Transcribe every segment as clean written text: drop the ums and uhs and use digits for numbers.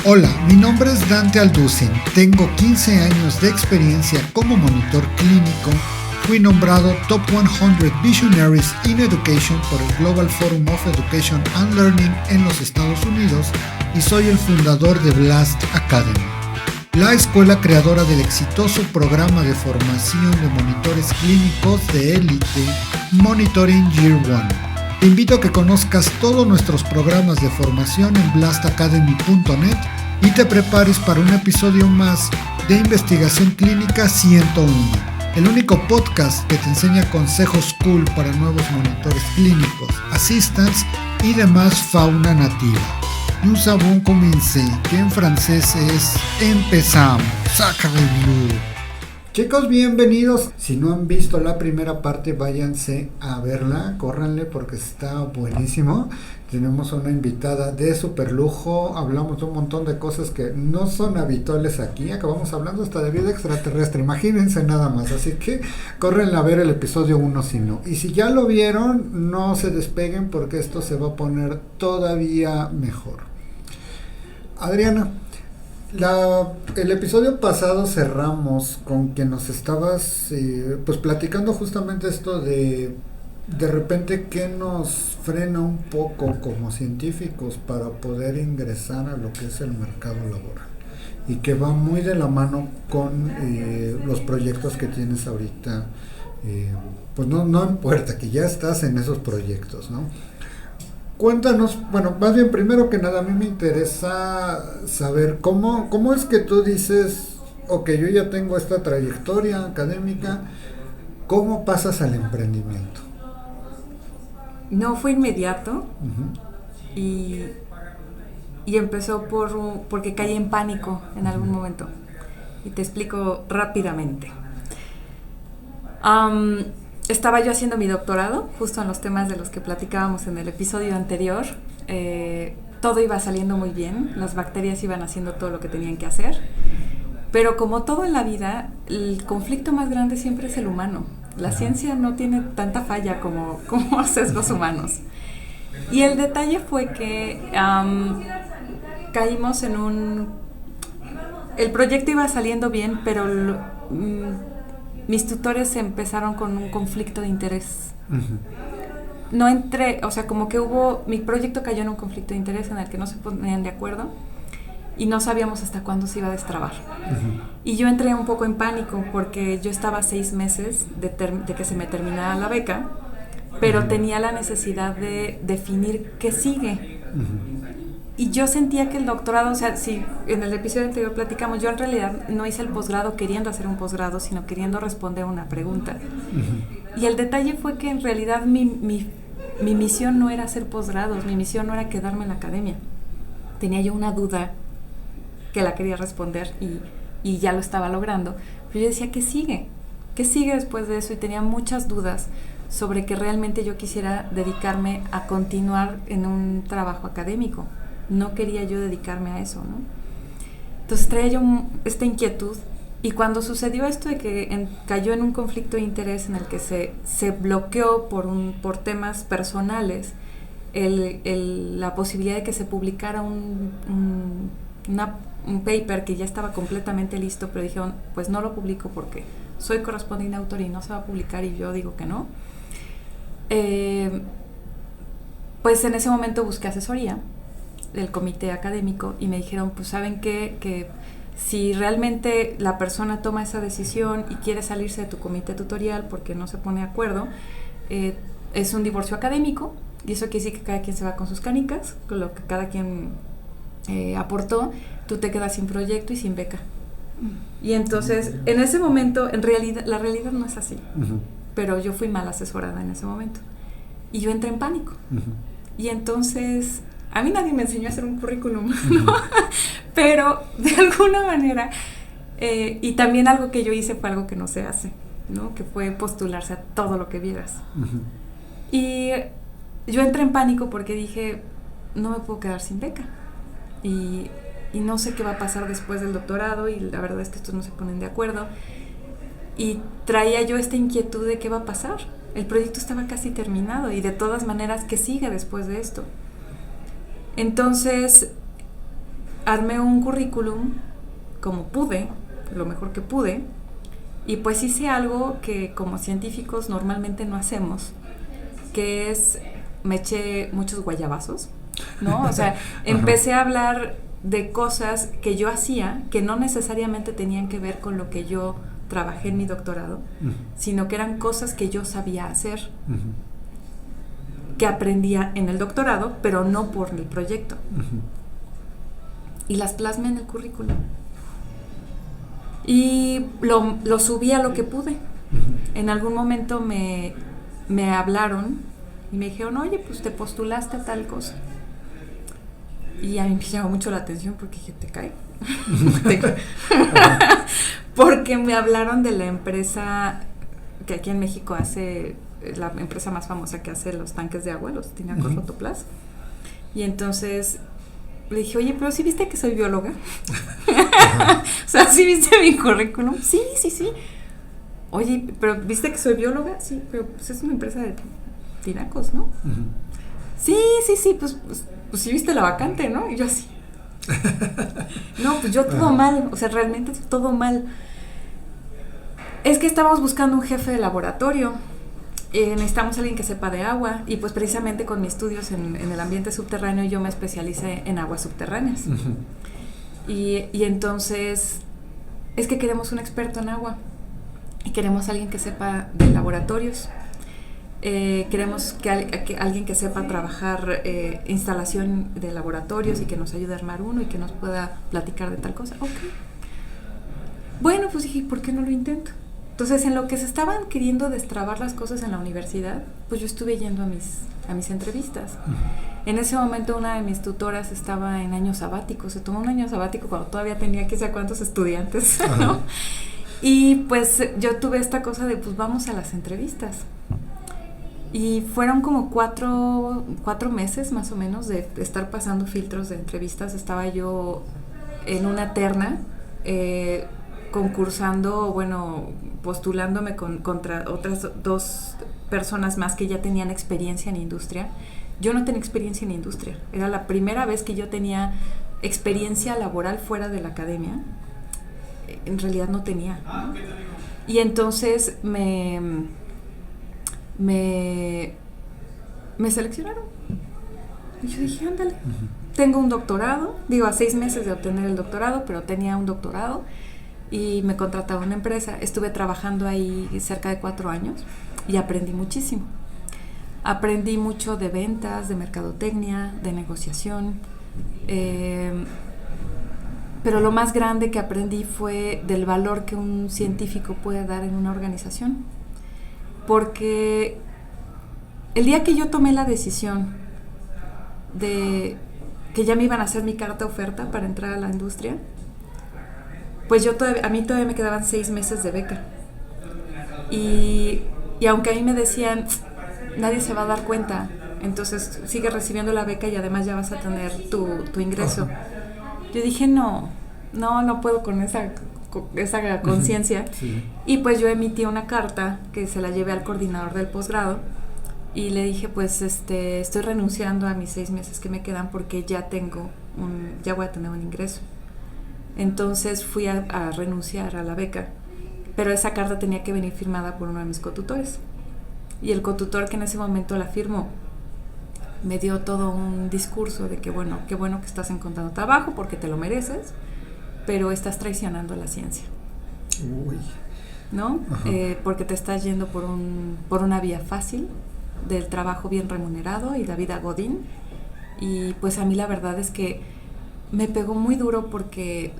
Hola, mi nombre es Dante Alducin, tengo 15 años de experiencia como monitor clínico, fui nombrado Top 100 Visionaries in Education por el Global Forum of Education and Learning en los Estados Unidos y soy el fundador de Blast Academy, la escuela creadora del exitoso programa de formación de monitores clínicos de élite Monitoring Year One. Te invito a que conozcas todos nuestros programas de formación en blastacademy.net y te prepares para un episodio más de Investigación Clínica 101, el único podcast que te enseña consejos cool para nuevos monitores clínicos, assistants y demás fauna nativa. Nous avons commencé, que en francés es empezamos. Saca review. Chicos, bienvenidos. Si no han visto la primera parte, váyanse a verla, córranle porque está buenísimo. Tenemos una invitada de super lujo, hablamos de un montón de cosas que no son habituales aquí, acabamos hablando hasta de vida extraterrestre, imagínense nada más, así que córrenle a ver el episodio 1 si no. Y si ya lo vieron, no se despeguen porque esto se va a poner todavía mejor. Adriana, el episodio pasado cerramos con que nos estabas pues platicando justamente esto de repente que nos frena un poco como científicos para poder ingresar a lo que es el mercado laboral y que va muy de la mano con los proyectos que tienes ahorita, pues no en puerta, que ya estás en esos proyectos, ¿no? Cuéntanos, bueno, más bien primero que nada a mí me interesa saber cómo es que tú dices, ok, yo ya tengo esta trayectoria académica, ¿cómo pasas al emprendimiento? No fue inmediato. Uh-huh. y empezó porque caí en pánico en algún momento y te explico rápidamente. Estaba yo haciendo mi doctorado, justo en los temas de los que platicábamos en el episodio anterior. Todo iba saliendo muy bien, las bacterias iban haciendo todo lo que tenían que hacer, pero como todo en la vida, el conflicto más grande siempre es el humano. La ciencia no tiene tanta falla como sesgos humanos. Y el detalle fue que caímos en el proyecto iba saliendo bien, pero mis tutores empezaron con un conflicto de interés. Uh-huh. No entré, o sea, como que mi proyecto cayó en un conflicto de interés en el que no se ponían de acuerdo y no sabíamos hasta cuándo se iba a destrabar. Uh-huh. Y yo entré un poco en pánico porque yo estaba 6 meses de que se me terminara la beca, pero uh-huh. tenía la necesidad de definir qué sigue. Uh-huh. Y yo sentía que el doctorado, o sea, si en el episodio anterior platicamos, yo en realidad no hice el posgrado queriendo hacer un posgrado, sino queriendo responder una pregunta. Uh-huh. Y el detalle fue que en realidad mi misión no era hacer posgrados, mi misión no era quedarme en la academia. Tenía yo una duda que la quería responder y ya lo estaba logrando. Pero yo decía, ¿qué sigue? ¿Qué sigue después de eso? Y tenía muchas dudas sobre que realmente yo quisiera dedicarme a continuar en un trabajo académico. No quería yo dedicarme a eso, ¿no? Entonces traía yo esta inquietud y cuando sucedió esto de que cayó en un conflicto de interés en el que se bloqueó por temas personales la posibilidad de que se publicara un paper que ya estaba completamente listo, pero dijeron, pues no lo publico porque soy correspondiente autor y no se va a publicar y yo digo que no. Pues en ese momento busqué asesoría del comité académico y me dijeron, pues saben que si realmente la persona toma esa decisión y quiere salirse de tu comité tutorial porque no se pone de acuerdo, es un divorcio académico y eso quiere decir que cada quien se va con sus canicas, con lo que cada quien aportó, tú te quedas sin proyecto y sin beca. Y entonces, en ese momento, en realidad, la realidad no es así, uh-huh. pero yo fui mal asesorada en ese momento y yo entré en pánico. Uh-huh. Y entonces a mí nadie me enseñó a hacer un currículum, ¿no? Pero de alguna manera, y también algo que yo hice fue algo que no se hace, ¿no? Que fue postularse a todo lo que vieras. Uh-huh. Y yo entré en pánico porque dije, no me puedo quedar sin beca. Y no sé qué va a pasar después del doctorado y la verdad es que estos no se ponen de acuerdo. Y traía yo esta inquietud de qué va a pasar. El proyecto estaba casi terminado y de todas maneras, ¿qué sigue después de esto? Entonces, armé un currículum como pude, lo mejor que pude, y pues hice algo que como científicos normalmente no hacemos, que es, me eché muchos guayabazos, ¿no? O sea, empecé a hablar de cosas que yo hacía que no necesariamente tenían que ver con lo que yo trabajé en mi doctorado, sino que eran cosas que yo sabía hacer, que aprendía en el doctorado, pero no por el proyecto. Y las plasmé en el currículum. Y lo subí a lo que pude. En algún momento me hablaron y me dijeron, oye, pues te postulaste a tal cosa. Y a mí me llamó mucho la atención porque dije, ¿te cae? Porque me hablaron de la empresa que aquí en México hace, la empresa más famosa que hace los tanques de agua, los tinacos Rotoplas. Y entonces le dije, oye, pero ¿sí viste que soy bióloga? O sea, ¿sí viste mi currículum? Sí. Oye, pero ¿viste que soy bióloga? Sí, pero pues es una empresa de tinacos, ¿no? Sí, pues sí viste la vacante, ¿no? Y yo así. No, pues yo todo mal, o sea, realmente todo mal. Es que estábamos buscando un jefe de laboratorio. Necesitamos a alguien que sepa de agua, y pues precisamente con mis estudios en el ambiente subterráneo yo me especialicé en aguas subterráneas. Y entonces es que queremos un experto en agua y queremos a alguien que sepa de laboratorios. Queremos que alguien que sepa trabajar instalación de laboratorios y que nos ayude a armar uno y que nos pueda platicar de tal cosa. Ok. Bueno, pues dije, ¿por qué no lo intento? Entonces, en lo que se estaban queriendo destrabar las cosas en la universidad, pues yo estuve yendo a mis entrevistas. En ese momento una de mis tutoras estaba en año sabático, se tomó un año sabático cuando todavía tenía quién sabe cuántos estudiantes, ¿no? Y pues yo tuve esta cosa de, pues vamos a las entrevistas. Y fueron como 4 meses más o menos de estar pasando filtros de entrevistas. Estaba yo en una terna, concursando, bueno, postulándome contra otras 2 personas más que ya tenían experiencia en industria. Yo no tenía experiencia en industria. Era la primera vez que yo tenía experiencia laboral fuera de la academia. En realidad no tenía, ¿no? Y entonces me seleccionaron. Y yo dije, ándale. Tengo un doctorado, digo, a 6 meses de obtener el doctorado, pero tenía un doctorado. Y me contrataba una empresa. Estuve trabajando ahí cerca de 4 años y aprendí muchísimo. Aprendí mucho de ventas, de mercadotecnia, de negociación. Pero lo más grande que aprendí fue del valor que un científico puede dar en una organización. Porque el día que yo tomé la decisión de que ya me iban a hacer mi carta oferta para entrar a la industria, pues a mí todavía me quedaban 6 meses de beca. Y aunque a mí me decían, nadie se va a dar cuenta, entonces sigue recibiendo la beca y además ya vas a tener tu ingreso. Yo dije, no puedo con esa conciencia. Sí. Y pues yo emití una carta que se la llevé al coordinador del posgrado y le dije, pues estoy renunciando a mis 6 meses que me quedan porque ya voy a tener un ingreso. Entonces fui a renunciar a la beca, pero esa carta tenía que venir firmada por uno de mis cotutores. Y el cotutor que en ese momento la firmó me dio todo un discurso de que bueno, qué bueno que estás encontrando trabajo porque te lo mereces, pero estás traicionando a la ciencia. Uy. ¿No? Porque te estás yendo por una vía fácil del trabajo bien remunerado y la vida godín. Y pues a mí la verdad es que me pegó muy duro porque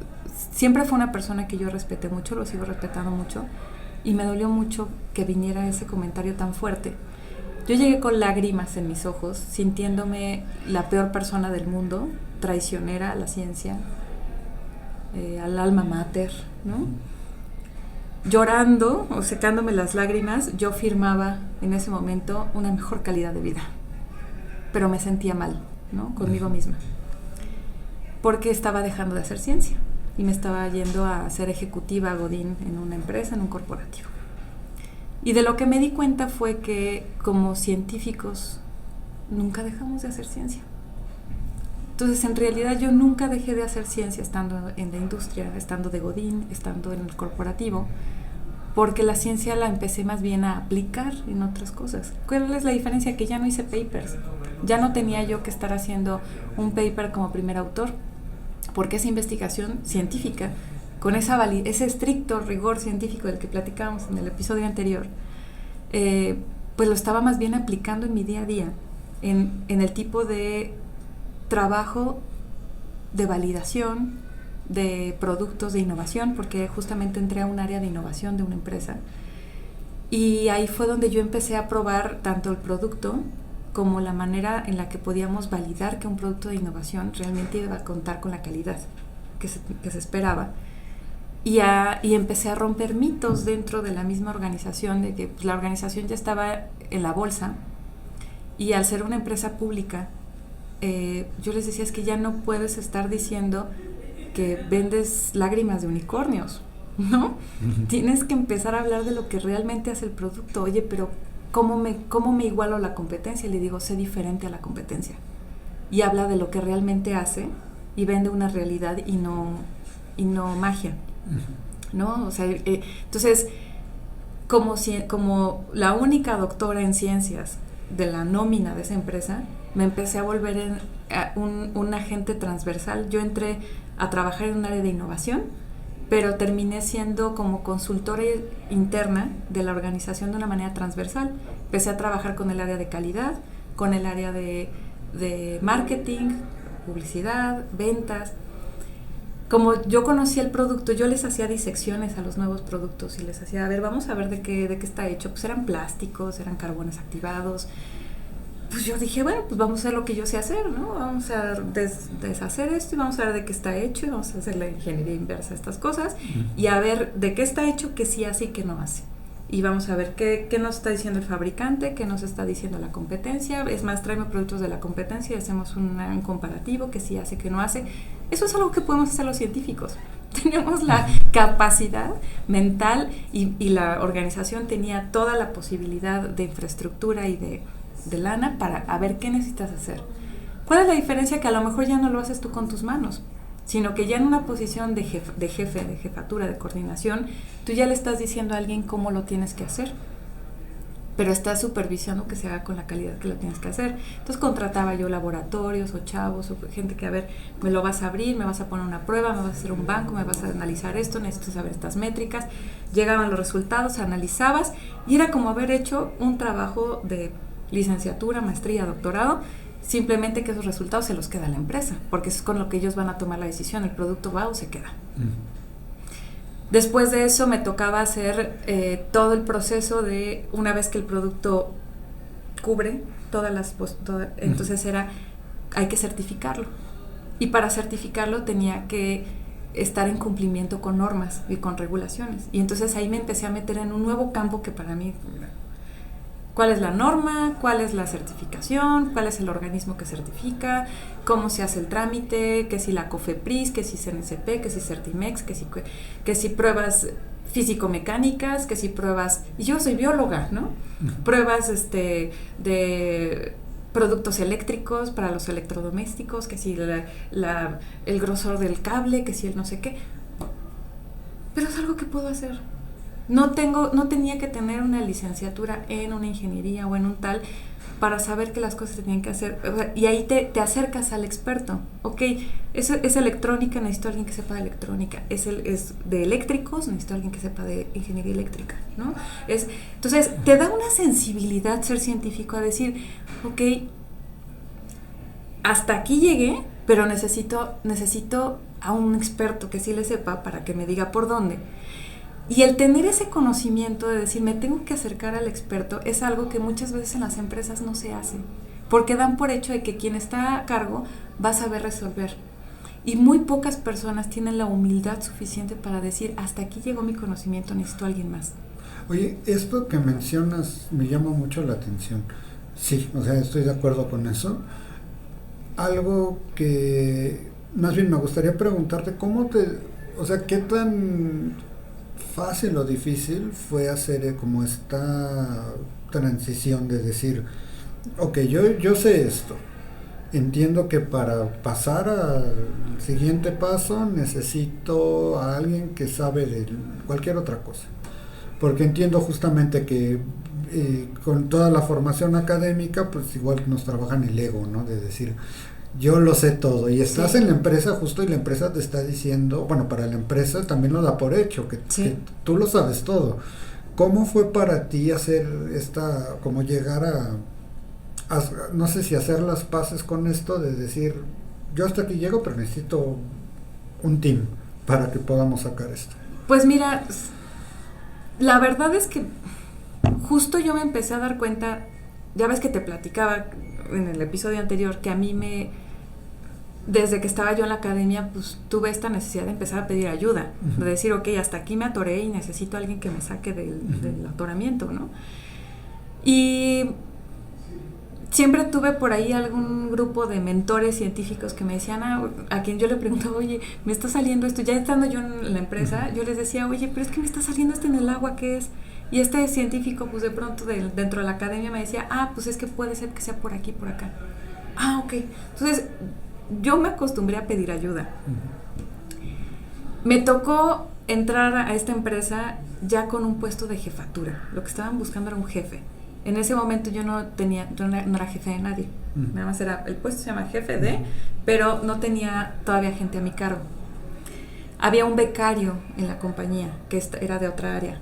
siempre fue una persona que yo respeté mucho, lo sigo respetando mucho, y me dolió mucho que viniera ese comentario tan fuerte. Yo llegué con lágrimas en mis ojos, sintiéndome la peor persona del mundo, traicionera a la ciencia, al alma mater, ¿no? Llorando o secándome las lágrimas, yo firmaba en ese momento una mejor calidad de vida, pero me sentía mal, ¿no? Conmigo misma, porque estaba dejando de hacer ciencia y me estaba yendo a ser ejecutiva godín en una empresa, en un corporativo. Y de lo que me di cuenta fue que como científicos nunca dejamos de hacer ciencia. Entonces, en realidad yo nunca dejé de hacer ciencia estando en la industria, estando de Godín, estando en el corporativo, porque la ciencia la empecé más bien a aplicar en otras cosas. ¿Cuál es la diferencia? Que ya no hice papers. Ya no tenía yo que estar haciendo un paper como primer autor, porque esa investigación científica, con ese estricto rigor científico del que platicábamos en el episodio anterior, pues lo estaba más bien aplicando en mi día a día, en el tipo de trabajo de validación de productos de innovación, porque justamente entré a un área de innovación de una empresa, y ahí fue donde yo empecé a probar tanto el producto como la manera en la que podíamos validar que un producto de innovación realmente iba a contar con la calidad que se esperaba. Y empecé a romper mitos dentro de la misma organización, de que pues, la organización ya estaba en la bolsa, y al ser una empresa pública, yo les decía, es que ya no puedes estar diciendo que vendes lágrimas de unicornios, ¿no? Uh-huh. Tienes que empezar a hablar de lo que realmente hace el producto. Oye, pero ¿cómo me igualo a la competencia? Y le digo, sé diferente a la competencia. Y habla de lo que realmente hace y vende una realidad y no magia, uh-huh. ¿No? O sea, entonces, como la única doctora en ciencias de la nómina de esa empresa, me empecé a volver un agente transversal. Yo entré a trabajar en un área de innovación, pero terminé siendo como consultora interna de la organización de una manera transversal. Empecé a trabajar con el área de calidad, con el área de marketing, publicidad, ventas. Como yo conocía el producto, yo les hacía disecciones a los nuevos productos y les hacía, a ver, vamos a ver de qué está hecho. Pues eran plásticos, eran carbones activados. Pues yo dije, bueno, pues vamos a hacer lo que yo sé hacer, ¿no? Vamos a deshacer esto y vamos a ver de qué está hecho y vamos a hacer la ingeniería inversa a estas cosas, uh-huh. Y a ver de qué está hecho, qué sí hace y qué no hace. Y vamos a ver qué nos está diciendo el fabricante, qué nos está diciendo la competencia. Es más, tráeme productos de la competencia y hacemos un comparativo, qué sí hace, qué no hace. Eso es algo que podemos hacer los científicos. Tenemos la capacidad mental y la organización tenía toda la posibilidad de infraestructura y de lana para a ver qué necesitas hacer. ¿Cuál es la diferencia? Que a lo mejor ya no lo haces tú con tus manos, sino que ya en una posición de jefe, de jefatura, de coordinación, tú ya le estás diciendo a alguien cómo lo tienes que hacer, pero estás supervisando que se haga con la calidad que lo tienes que hacer. Entonces contrataba yo laboratorios o chavos o gente que, a ver, me lo vas a abrir, me vas a poner una prueba, me vas a hacer un banco, me vas a analizar esto, necesito saber estas métricas. Llegaban los resultados, analizabas, y era como haber hecho un trabajo de licenciatura, maestría, doctorado, simplemente que esos resultados se los queda a la empresa, porque es con lo que ellos van a tomar la decisión, el producto va o se queda. Después de eso me tocaba hacer todo el proceso de, una vez que el producto cubre entonces hay que certificarlo, y para certificarlo tenía que estar en cumplimiento con normas y con regulaciones, y entonces ahí me empecé a meter en un nuevo campo que para mí, ¿cuál es la norma? ¿Cuál es la certificación? ¿Cuál es el organismo que certifica? ¿Cómo se hace el trámite? ¿Que si la COFEPRIS? ¿Que si CNCP? ¿Que si Certimex? ¿Que si pruebas físico-mecánicas? ¿Que si pruebas...? Y yo soy bióloga, ¿no? Uh-huh. Pruebas de productos eléctricos para los electrodomésticos, que si el grosor del cable, que si el no sé qué. Pero es algo que puedo hacer. No tenía que tener una licenciatura en una ingeniería o en un tal para saber que las cosas se tenían que hacer. O sea, y ahí te acercas al experto. Ok, es electrónica, necesito a alguien que sepa de electrónica. Es de eléctricos, necesito a alguien que sepa de ingeniería eléctrica, ¿no? Entonces, te da una sensibilidad ser científico a decir, ok, hasta aquí llegué, pero necesito a un experto que sí le sepa para que me diga por dónde. Y el tener ese conocimiento de decir, me tengo que acercar al experto, es algo que muchas veces en las empresas no se hace, porque dan por hecho de que quien está a cargo va a saber resolver. Y muy pocas personas tienen la humildad suficiente para decir, hasta aquí llegó mi conocimiento, necesito a alguien más. Oye, esto que mencionas me llama mucho la atención. Sí, o sea, estoy de acuerdo con eso. Algo que más bien me gustaría preguntarte, ¿qué tan fácil o difícil fue hacer como esta transición de decir, ok, yo sé esto, entiendo que para pasar al siguiente paso necesito a alguien que sabe de cualquier otra cosa. Porque entiendo justamente que con toda la formación académica, pues igual nos trabajan el ego, ¿no? De decir, yo lo sé todo. Y estás en la empresa justo y la empresa te está diciendo, bueno, para la empresa también lo da por hecho, que tú lo sabes todo. ¿Cómo fue para ti hacer como llegar no sé si hacer las paces con esto de decir, yo hasta aquí llego, pero necesito un team para que podamos sacar esto? Pues mira, la verdad es que justo yo me empecé a dar cuenta, ya ves que te platicaba en el episodio anterior, que a mí desde que estaba yo en la academia, pues tuve esta necesidad de empezar a pedir ayuda, de decir, ok, hasta aquí me atoré y necesito a alguien que me saque del atoramiento, ¿no? Y siempre tuve por ahí algún grupo de mentores científicos que me decían, a quien yo le preguntaba, oye, me está saliendo esto, ya estando yo en la empresa, yo les decía, oye, pero es que me está saliendo esto en el agua, ¿qué es? Y este científico, pues de pronto dentro de la academia me decía, pues es que puede ser que sea por aquí, por acá. Ok. Entonces, yo me acostumbré a pedir ayuda. Me tocó entrar a esta empresa ya con un puesto de jefatura. Lo que estaban buscando era un jefe. En ese momento yo no era jefe de nadie. Nada más el puesto se llama jefe de, pero no tenía todavía gente a mi cargo. Había un becario en la compañía que era de otra área.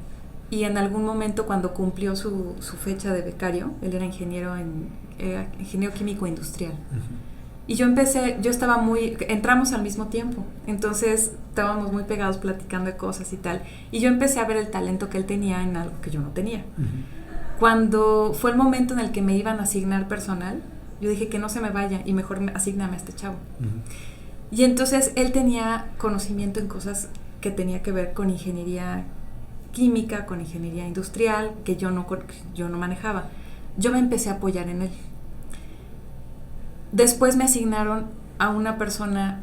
Y en algún momento, cuando cumplió su fecha de becario, él era ingeniero químico industrial. Y entramos al mismo tiempo, entonces estábamos muy pegados platicando de cosas y tal. Y yo empecé a ver el talento que él tenía en algo que yo no tenía. Cuando fue el momento en el que me iban a asignar personal, yo dije que no se me vaya y mejor asígname a este chavo. Y entonces él tenía conocimiento en cosas que tenía que ver con ingeniería química, con ingeniería industrial, que yo no manejaba. Yo me empecé a apoyar en él. Después me asignaron a una persona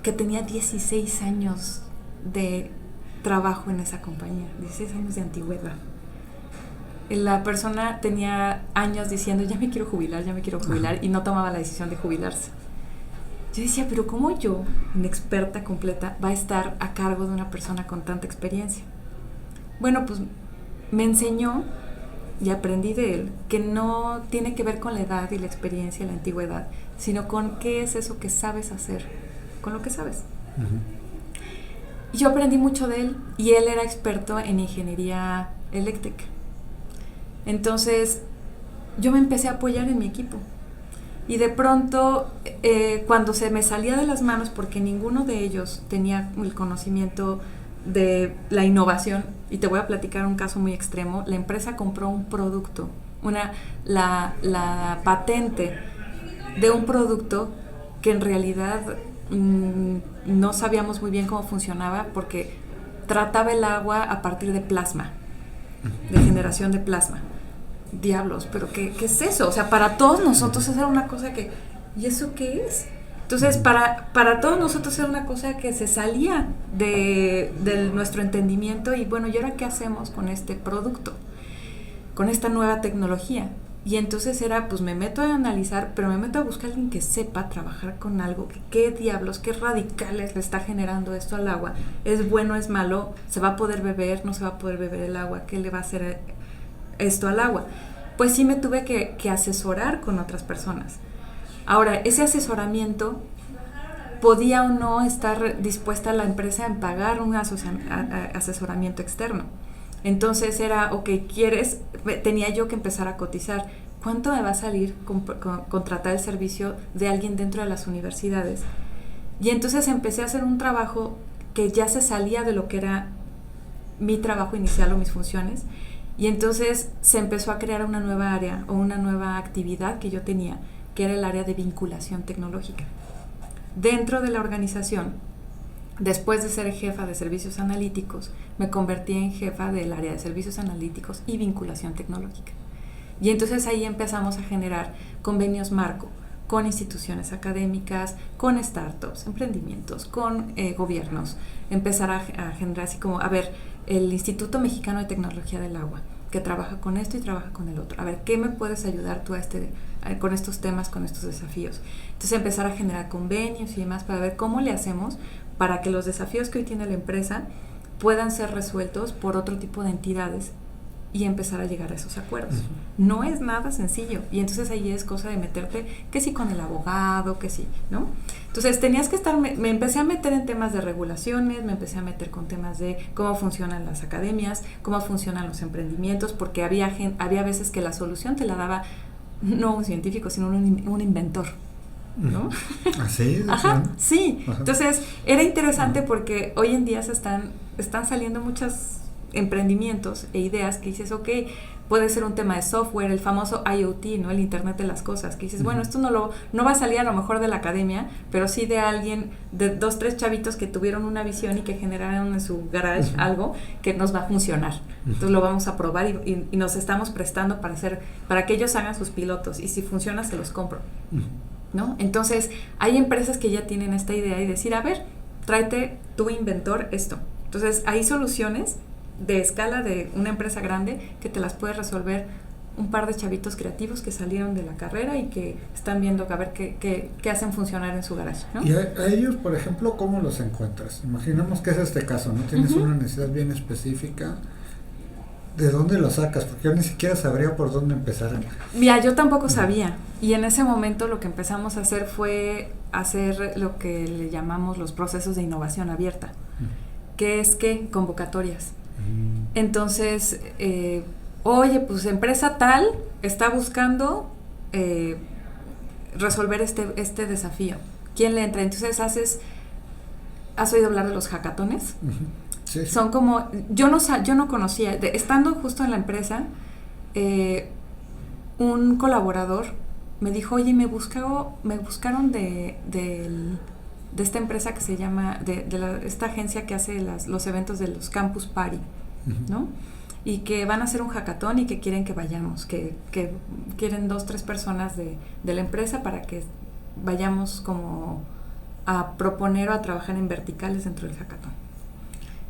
que tenía 16 años de trabajo en esa compañía, 16 años de antigüedad. La persona tenía años diciendo, ya me quiero jubilar, y no tomaba la decisión de jubilarse. Yo decía, pero ¿cómo yo, una experta completa, va a estar a cargo de una persona con tanta experiencia? Bueno, pues me enseñó y aprendí de él que no tiene que ver con la edad y la experiencia y la antigüedad, sino con qué es eso que sabes hacer, con lo que sabes. Y yo aprendí mucho de él, y él era experto en ingeniería eléctrica. Entonces yo me empecé a apoyar en mi equipo, y de pronto cuando se me salía de las manos, porque ninguno de ellos tenía el conocimiento de la innovación, y te voy a platicar un caso muy extremo. La empresa compró un producto, la patente de un producto que en realidad no sabíamos muy bien cómo funcionaba, porque trataba el agua a partir de plasma, de generación de plasma. Diablos, pero ¿qué es eso? O sea, para todos nosotros era una cosa que, ¿y eso qué es? Entonces, para todos nosotros era una cosa que se salía de nuestro entendimiento, y bueno, ¿y ahora qué hacemos con este producto? Con esta nueva tecnología. Y entonces era, pues me meto a analizar, pero me meto a buscar a alguien que sepa trabajar con algo, qué diablos, qué radicales le está generando esto al agua. ¿Es bueno, es malo? ¿Se va a poder beber? ¿No se va a poder beber el agua? ¿Qué le va a hacer esto al agua? Pues sí me tuve que asesorar con otras personas. Ahora, ese asesoramiento, podía o no estar dispuesta la empresa a pagar un asesoramiento externo. Entonces era, ok, tenía yo que empezar a cotizar. ¿Cuánto me va a salir contratar el servicio de alguien dentro de las universidades? Y entonces empecé a hacer un trabajo que ya se salía de lo que era mi trabajo inicial o mis funciones. Y entonces se empezó a crear una nueva área o una nueva actividad que yo tenía, que era el área de vinculación tecnológica. Dentro de la organización, después de ser jefa de servicios analíticos, me convertí en jefa del área de servicios analíticos y vinculación tecnológica. Y entonces ahí empezamos a generar convenios marco con instituciones académicas, con startups, emprendimientos, con gobiernos. Empezar a generar así como, a ver, el Instituto Mexicano de Tecnología del Agua, que trabaja con esto y trabaja con el otro. A ver, ¿qué me puedes ayudar tú a con estos temas, con estos desafíos. Entonces empezar a generar convenios y demás para ver cómo le hacemos para que los desafíos que hoy tiene la empresa puedan ser resueltos por otro tipo de entidades y empezar a llegar a esos acuerdos. No es nada sencillo, y entonces ahí es cosa de meterte, que sí con el abogado, que sí, ¿no? Entonces tenías que estar, me empecé a meter en temas de regulaciones, me empecé a meter con temas de cómo funcionan las academias, cómo funcionan los emprendimientos, porque había veces que la solución te la daba no un científico, sino un inventor, ¿no? ¿Así? Ajá, sí. Ajá. Entonces era interesante porque hoy en día están saliendo muchos emprendimientos e ideas que dices, ok, puede ser un tema de software, el famoso IoT, ¿no? El Internet de las cosas, que dices, bueno, esto no va a salir a lo mejor de la academia, pero sí de alguien, de 2, 3 chavitos que tuvieron una visión y que generaron en su garage algo que nos va a funcionar. Entonces lo vamos a probar y nos estamos prestando para que ellos hagan sus pilotos, y si funciona se los compro, ¿no? Entonces hay empresas que ya tienen esta idea y decir, a ver, tráete tu inventor esto. Entonces hay soluciones de escala de una empresa grande que te las puede resolver un par de chavitos creativos que salieron de la carrera y que están viendo a ver qué hacen funcionar en su garage, ¿no? Y a ellos, por ejemplo, ¿cómo los encuentras? Imaginemos que es este caso, ¿no? Tienes una necesidad bien específica. ¿De dónde lo sacas? Porque yo ni siquiera sabría por dónde empezar. Mira, yo tampoco sabía. Y en ese momento lo que empezamos a hacer fue hacer lo que le llamamos los procesos de innovación abierta, que es que convocatorias. Entonces, oye, pues empresa tal está buscando resolver este desafío. ¿Quién le entra? Entonces ¿has oído hablar de los hackatones? Sí. Son como, yo no conocía, estando justo en la empresa, un colaborador me dijo, oye, me buscaron de esta empresa que se llama, esta agencia que hace los eventos de los Campus Party, ¿no? Y que van a hacer un hackathon y que quieren que vayamos, que quieren 2, 3 personas de la empresa para que vayamos como a proponer o a trabajar en verticales dentro del hackathon.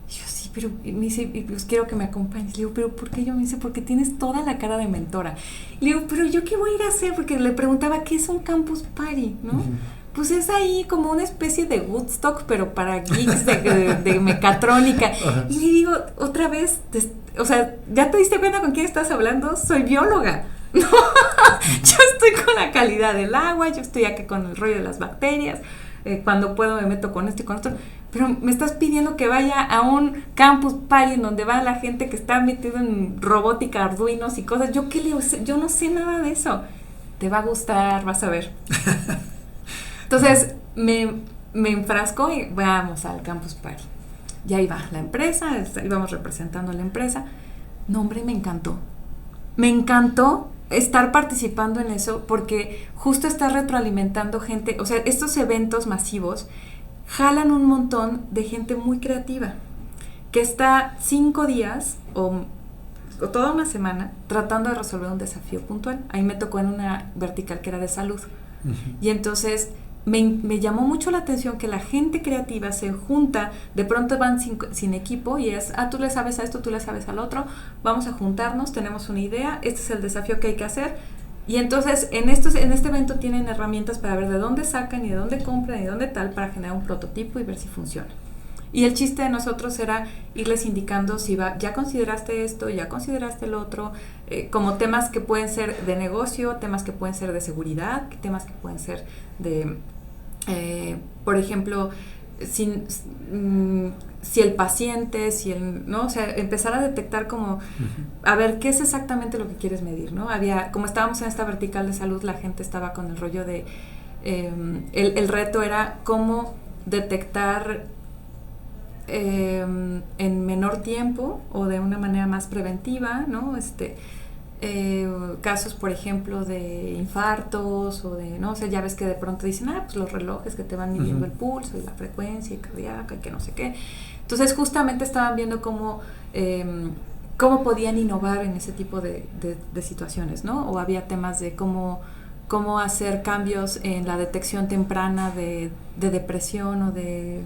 Y yo, sí, pero me dice, pues quiero que me acompañes. Le digo, pero ¿por qué? Yo me dice, porque tienes toda la cara de mentora. Le digo, pero ¿yo qué voy a ir a hacer? Porque le preguntaba, ¿qué es un Campus Party? ¿No? Pues es ahí como una especie de Woodstock, pero para geeks de mecatrónica. Y le digo, otra vez, o sea, ¿ya te diste cuenta con quién estás hablando? Soy bióloga. No, yo estoy con la calidad del agua, yo estoy acá con el rollo de las bacterias, cuando puedo me meto con esto y con esto, pero me estás pidiendo que vaya a un campus party en donde va la gente que está metido en robótica, arduinos y cosas. Yo no sé nada de eso. Te va a gustar, vas a ver. Entonces me enfrasco y vamos al campus party. Y ahí va la empresa, íbamos representando a la empresa. No, hombre, me encantó. Me encantó estar participando en eso porque justo está retroalimentando gente. O sea, estos eventos masivos jalan un montón de gente muy creativa que está 5 días o toda una semana tratando de resolver un desafío puntual. Ahí me tocó en una vertical que era de salud. Y entonces me llamó mucho la atención que la gente creativa se junta, de pronto van sin equipo y es, tú le sabes a esto, tú le sabes al otro, vamos a juntarnos, tenemos una idea, este es el desafío que hay que hacer. Y entonces en este evento tienen herramientas para ver de dónde sacan y de dónde compran y de dónde tal para generar un prototipo y ver si funciona. Y el chiste de nosotros era irles indicando si ya consideraste esto, ya consideraste el otro, como temas que pueden ser de negocio, temas que pueden ser de seguridad, temas que pueden ser de, por ejemplo, si el paciente, ¿no? O sea, empezar a detectar como, a ver, ¿qué es exactamente lo que quieres medir, ¿no? Como estábamos en esta vertical de salud, la gente estaba con el rollo de, el reto era cómo detectar en menor tiempo o de una manera más preventiva, ¿no? Casos, por ejemplo, de infartos o de, ¿no? O sea, ya ves que de pronto dicen, pues los relojes que te van midiendo el pulso y la frecuencia cardíaca y que no sé qué. Entonces, justamente estaban viendo cómo podían innovar en ese tipo de situaciones, ¿no? O había temas de cómo hacer cambios en la detección temprana de depresión o de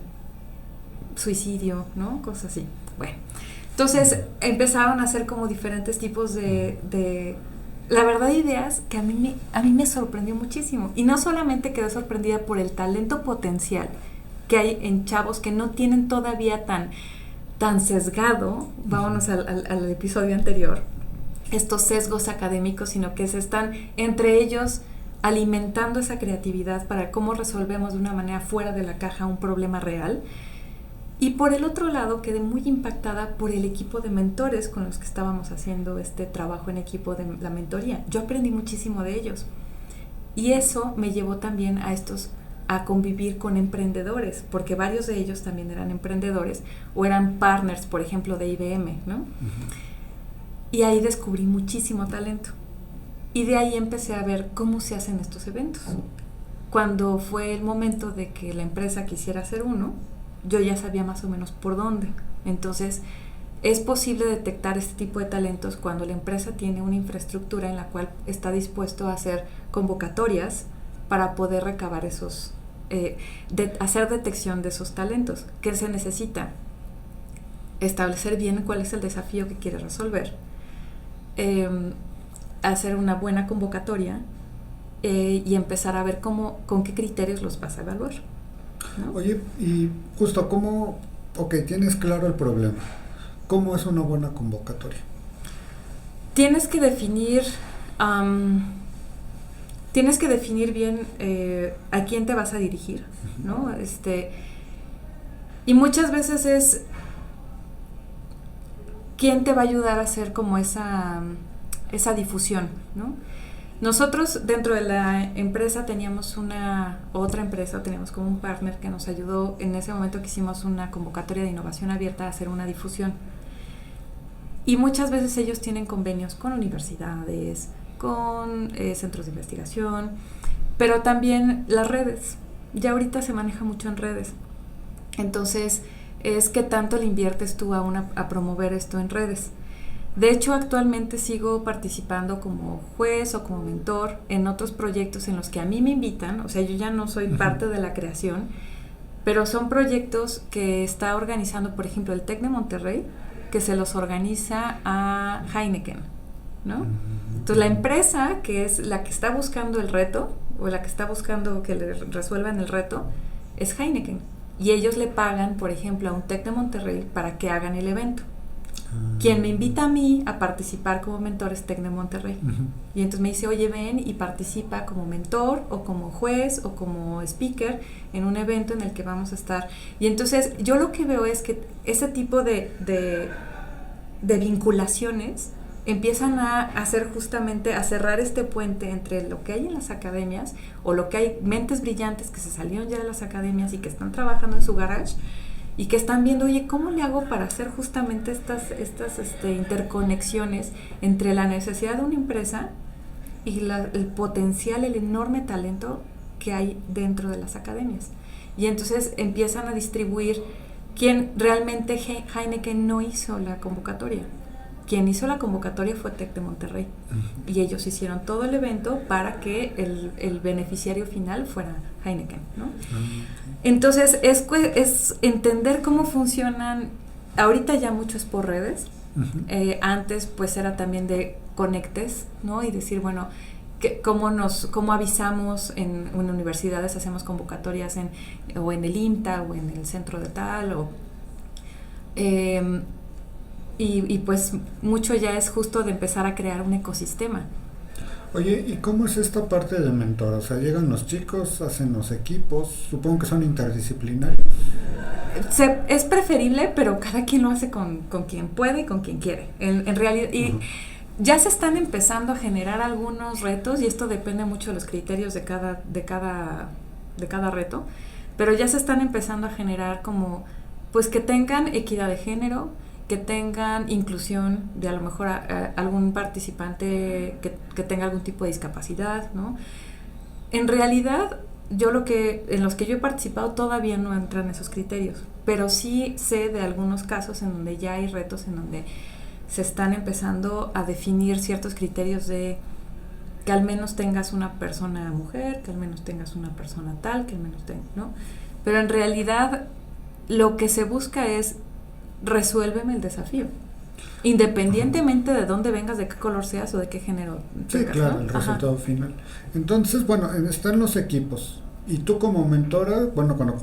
suicidio, ¿no? Cosas así. Bueno, entonces empezaron a hacer como diferentes tipos de la verdad, ideas que a mí me sorprendió muchísimo. Y no solamente quedé sorprendida por el talento potencial que hay en chavos que no tienen todavía tan sesgado, vámonos al episodio anterior, estos sesgos académicos, sino que se están entre ellos alimentando esa creatividad para cómo resolvemos de una manera fuera de la caja un problema real. Y por el otro lado, quedé muy impactada por el equipo de mentores con los que estábamos haciendo este trabajo en equipo de la mentoría. Yo aprendí muchísimo de ellos. Y eso me llevó también a convivir con emprendedores, porque varios de ellos también eran emprendedores o eran partners, por ejemplo, de IBM, ¿no? Y ahí descubrí muchísimo talento. Y de ahí empecé a ver cómo se hacen estos eventos. Cuando fue el momento de que la empresa quisiera hacer uno, yo ya sabía más o menos por dónde. Entonces, es posible detectar este tipo de talentos cuando la empresa tiene una infraestructura en la cual está dispuesto a hacer convocatorias para poder recabar hacer detección de esos talentos. ¿Qué se necesita? Establecer bien cuál es el desafío que quiere resolver. Hacer una buena convocatoria y empezar a ver con qué criterios los vas a evaluar, ¿no? Oye, y justo tienes claro el problema. ¿Cómo es una buena convocatoria? Tienes que definir bien a quién te vas a dirigir, ¿no? Y muchas veces es quién te va a ayudar a hacer como esa difusión, ¿no? Nosotros dentro de la empresa teníamos teníamos como un partner que nos ayudó en ese momento que hicimos una convocatoria de innovación abierta a hacer una difusión. Y muchas veces ellos tienen convenios con universidades, con centros de investigación, pero también las redes. Ya ahorita se maneja mucho en redes. Entonces, es qué tanto le inviertes tú a promover esto en redes. De hecho, actualmente sigo participando como juez o como mentor en otros proyectos en los que a mí me invitan. O sea, yo ya no soy parte de la creación, pero son proyectos que está organizando, por ejemplo, el TEC de Monterrey, que se los organiza a Heineken, ¿no? Entonces, la empresa que es la que está buscando el reto, o la que está buscando que le resuelvan el reto, es Heineken. Y ellos le pagan, por ejemplo, a un TEC de Monterrey para que hagan el evento. Quien me invita a mí a participar como mentor es TEC de Monterrey. Y entonces me dice, oye, ven y participa como mentor o como juez o como speaker en un evento en el que vamos a estar. Y entonces yo lo que veo es que ese tipo de vinculaciones empiezan a hacer justamente, a cerrar este puente entre lo que hay en las academias o lo que hay mentes brillantes que se salieron ya de las academias y que están trabajando en su garage y que están viendo, oye, ¿cómo le hago para hacer justamente estas interconexiones entre la necesidad de una empresa y el potencial, el enorme talento que hay dentro de las academias? Y entonces empiezan a distribuir quién realmente. Heineken no hizo la convocatoria. Quien hizo la convocatoria fue TEC de Monterrey. Y ellos hicieron todo el evento para que el beneficiario final fuera Heineken, ¿no? Entonces, es entender cómo funcionan. Ahorita ya mucho es por redes. Antes, pues, era también de conectes, ¿no? Y decir, bueno, cómo avisamos en universidades, hacemos convocatorias o en el IMTA o en el centro de tal, y pues mucho ya es justo de empezar a crear un ecosistema. Oye, ¿y cómo es esta parte de mentor? O sea, llegan los chicos, hacen los equipos, supongo que son interdisciplinarios. Es preferible, pero cada quien lo hace con quien puede y con quien quiere. En realidad, y ya se están empezando a generar algunos retos, y esto depende mucho de los criterios de cada reto, pero ya se están empezando a generar como, pues, que tengan equidad de género, que tengan inclusión de a lo mejor algún participante que tenga algún tipo de discapacidad, ¿no? En realidad, en los que yo he participado todavía no entran esos criterios, pero sí sé de algunos casos en donde ya hay retos en donde se están empezando a definir ciertos criterios de que al menos tengas una persona mujer, que al menos tengas una persona tal, que al menos ¿no? Pero en realidad lo que se busca es resuélveme el desafío. Independientemente de dónde vengas, de qué color seas o de qué género sí, tengas, claro, ¿no? el resultado final. Entonces, bueno, están los equipos. Y tú como mentora, bueno, cuando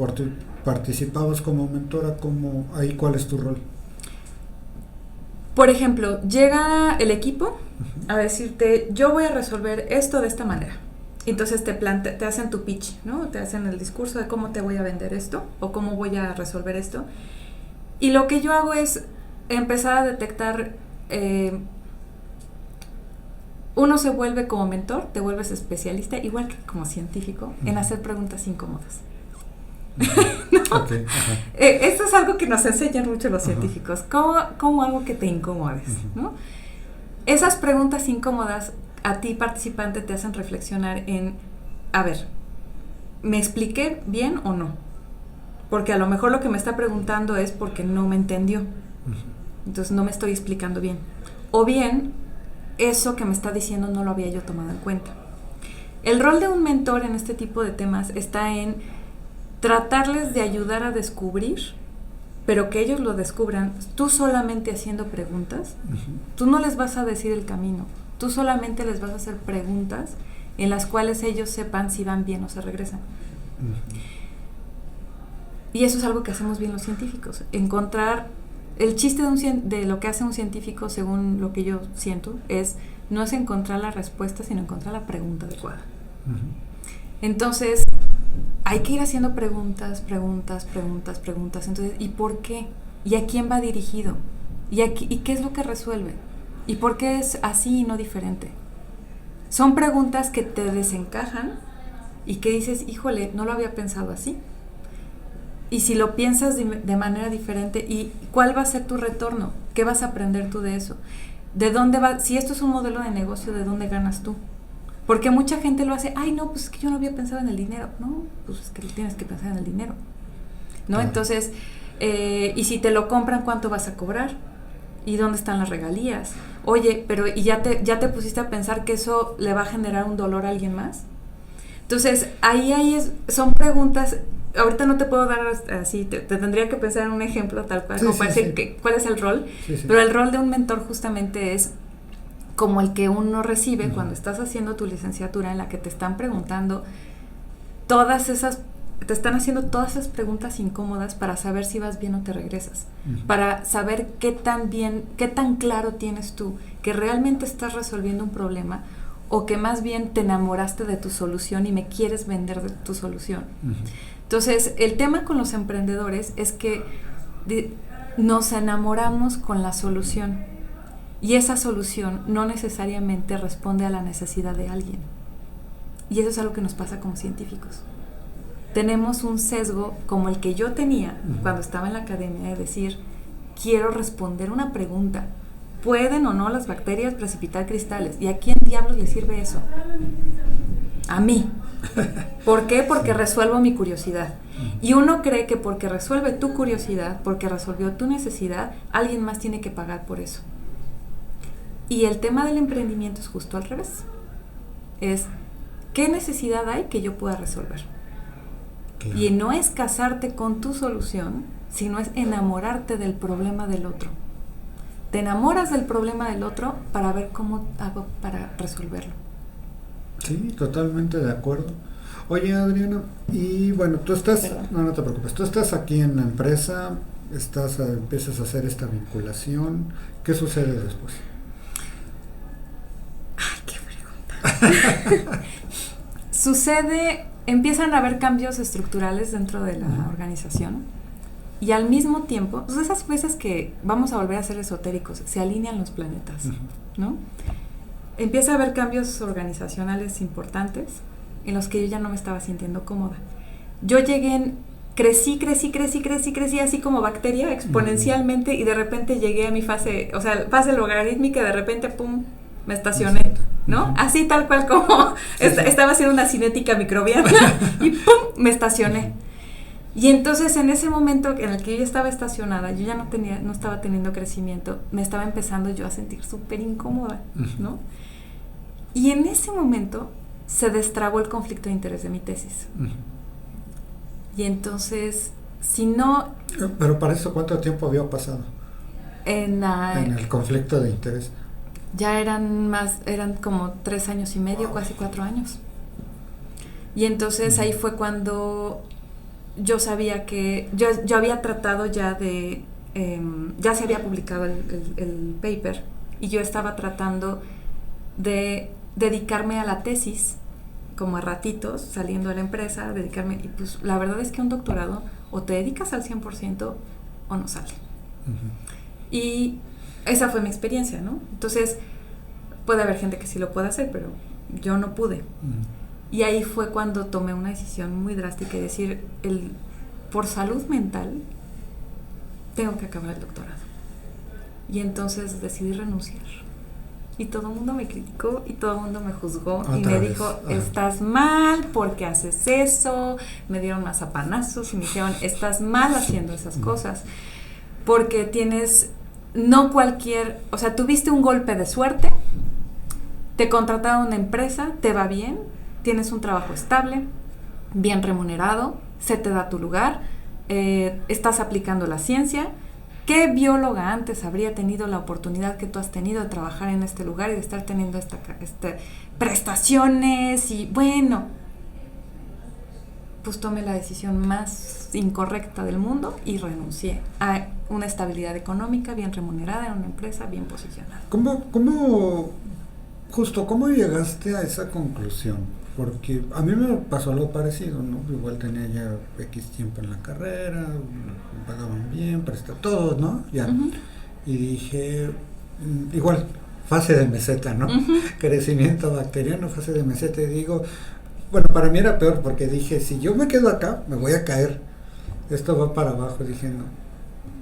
participabas como mentora, ahí cuál es tu rol? Por ejemplo, llega el equipo a decirte, yo voy a resolver esto de esta manera. Entonces te hacen tu pitch, ¿no? Te hacen el discurso de cómo te voy a vender esto o cómo voy a resolver esto. Y lo que yo hago es empezar a detectar, uno se vuelve como mentor, te vuelves especialista, igual que como científico, en hacer preguntas incómodas. ¿No? Okay, esto es algo que nos enseñan mucho los científicos. ¿Cómo algo que te incomodes? ¿No? Esas preguntas incómodas a ti, participante, te hacen reflexionar en, a ver, ¿me expliqué bien o no? Porque a lo mejor lo que me está preguntando es porque no me entendió. Entonces no me estoy explicando bien. O bien, eso que me está diciendo no lo había yo tomado en cuenta. El rol de un mentor en este tipo de temas está en tratarles de ayudar a descubrir, pero que ellos lo descubran, tú solamente haciendo preguntas. Tú no les vas a decir el camino, tú solamente les vas a hacer preguntas en las cuales ellos sepan si van bien o se regresan. Y eso es algo que hacemos bien los científicos, encontrar el chiste de lo que hace un científico, según lo que yo siento, no es encontrar la respuesta, sino encontrar la pregunta adecuada. Entonces, hay que ir haciendo preguntas. Entonces, ¿y por qué? ¿Y a quién va dirigido? ¿Y qué es lo que resuelve? ¿Y por qué es así y no diferente? Son preguntas que te desencajan y que dices, híjole, no lo había pensado así. Y si lo piensas de manera diferente, ¿y cuál va a ser tu retorno? ¿Qué vas a aprender tú de eso? ¿De dónde va? Si esto es un modelo de negocio, ¿de dónde ganas tú? Porque mucha gente lo hace, ay no, pues es que yo no había pensado en el dinero. No, pues es que tienes que pensar en el dinero, ¿no? Claro. Entonces, y si te lo compran, ¿cuánto vas a cobrar? ¿Y dónde están las regalías? Oye, pero ¿y ya te pusiste a pensar que eso le va a generar un dolor a alguien más? Entonces, son preguntas. Ahorita no te puedo dar así, te tendría que pensar en un ejemplo tal cual, como para decir cuál es el rol, pero el rol de un mentor justamente es como el que uno recibe cuando estás haciendo tu licenciatura, en la que te están preguntando te están haciendo todas esas preguntas incómodas para saber si vas bien o te regresas, para saber qué tan claro tienes tú que realmente estás resolviendo un problema o que más bien te enamoraste de tu solución y me quieres vender de tu solución. Entonces, el tema con los emprendedores es que nos enamoramos con la solución y esa solución no necesariamente responde a la necesidad de alguien. Y eso es algo que nos pasa como científicos. Tenemos un sesgo como el que yo tenía cuando estaba en la academia de decir, quiero responder una pregunta. ¿Pueden o no las bacterias precipitar cristales? ¿Y a quién diablos le sirve eso? A mí. ¿Por qué? Porque resuelvo mi curiosidad. Y uno cree que porque resuelve tu curiosidad, porque resolvió tu necesidad, alguien más tiene que pagar por eso. Y el tema del emprendimiento es justo al revés. Es, ¿qué necesidad hay que yo pueda resolver? Claro. Y no es casarte con tu solución, sino es enamorarte del problema del otro. Te enamoras del problema del otro para ver cómo hago para resolverlo. Sí, totalmente de acuerdo. Oye, Adriana, y bueno, tú estás, no te preocupes, tú estás aquí en la empresa, empiezas a hacer esta vinculación, ¿qué sucede después? Ay, qué pregunta. Empiezan a haber cambios estructurales dentro de la organización y al mismo tiempo, pues esas veces que vamos a volver a ser esotéricos, se alinean los planetas, ¿no? Empieza a haber cambios organizacionales importantes en los que yo ya no me estaba sintiendo cómoda. Yo crecí así como bacteria exponencialmente y de repente llegué a mi fase logarítmica y de repente, pum, me estacioné, ¿no? Así tal cual como estaba haciendo una cinética microbiana y pum, me estacioné. Y entonces en ese momento en el que yo ya estaba estacionada, yo ya no estaba teniendo crecimiento, me estaba empezando yo a sentir súper incómoda, ¿no? Y en ese momento se destrabó el conflicto de interés de mi tesis. Y entonces, si no... Pero para eso, ¿cuánto tiempo había pasado? En el conflicto de interés. Ya eran como 3 años y medio, casi 4 años. Y entonces ahí fue cuando yo sabía que yo había tratado ya de, ya se había publicado el paper, y yo estaba tratando de dedicarme a la tesis, como a ratitos, saliendo de la empresa, dedicarme, y pues la verdad es que un doctorado o te dedicas al 100% o no sale. Y esa fue mi experiencia, ¿no? Entonces, puede haber gente que sí lo puede hacer, pero yo no pude. Y ahí fue cuando tomé una decisión muy drástica y decir, por salud mental, tengo que acabar el doctorado. Y entonces decidí renunciar. Y todo el mundo me criticó y todo el mundo me juzgó y me dijo, estás mal porque haces eso. Me dieron mazapanazos y me dijeron, estás mal haciendo esas cosas. Porque o sea, tuviste un golpe de suerte, te contrataron una empresa, te va bien, tienes un trabajo estable, bien remunerado, se te da tu lugar, estás aplicando la ciencia. ¿Qué bióloga antes habría tenido la oportunidad que tú has tenido de trabajar en este lugar y de estar teniendo prestaciones? Y bueno, pues tomé la decisión más incorrecta del mundo y renuncié a una estabilidad económica bien remunerada en una empresa bien posicionada. ¿Cómo llegaste a esa conclusión? Porque a mí me pasó algo parecido, ¿no? Igual tenía ya X tiempo en la carrera, me pagaban bien, todo, ¿no? Ya. Y dije, igual, fase de meseta, ¿no? Crecimiento bacteriano, fase de meseta, y digo, bueno, para mí era peor porque dije, si yo me quedo acá, me voy a caer, esto va para abajo, dije, no.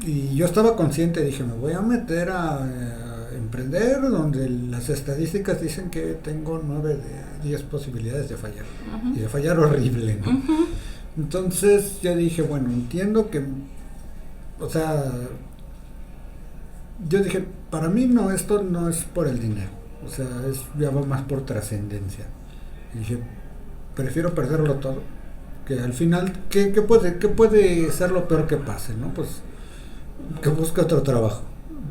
Y yo estaba consciente, dije, me voy a meter a emprender, donde las estadísticas dicen que tengo 9 de 10 posibilidades de fallar, y de fallar horrible, ¿no? Entonces yo dije, bueno, entiendo que, o sea, yo dije, para mí no, esto no es por el dinero, o sea, ya va más por trascendencia. Y dije, prefiero perderlo todo, que al final, ¿qué puede ser lo peor que pase, no? Pues que busque otro trabajo.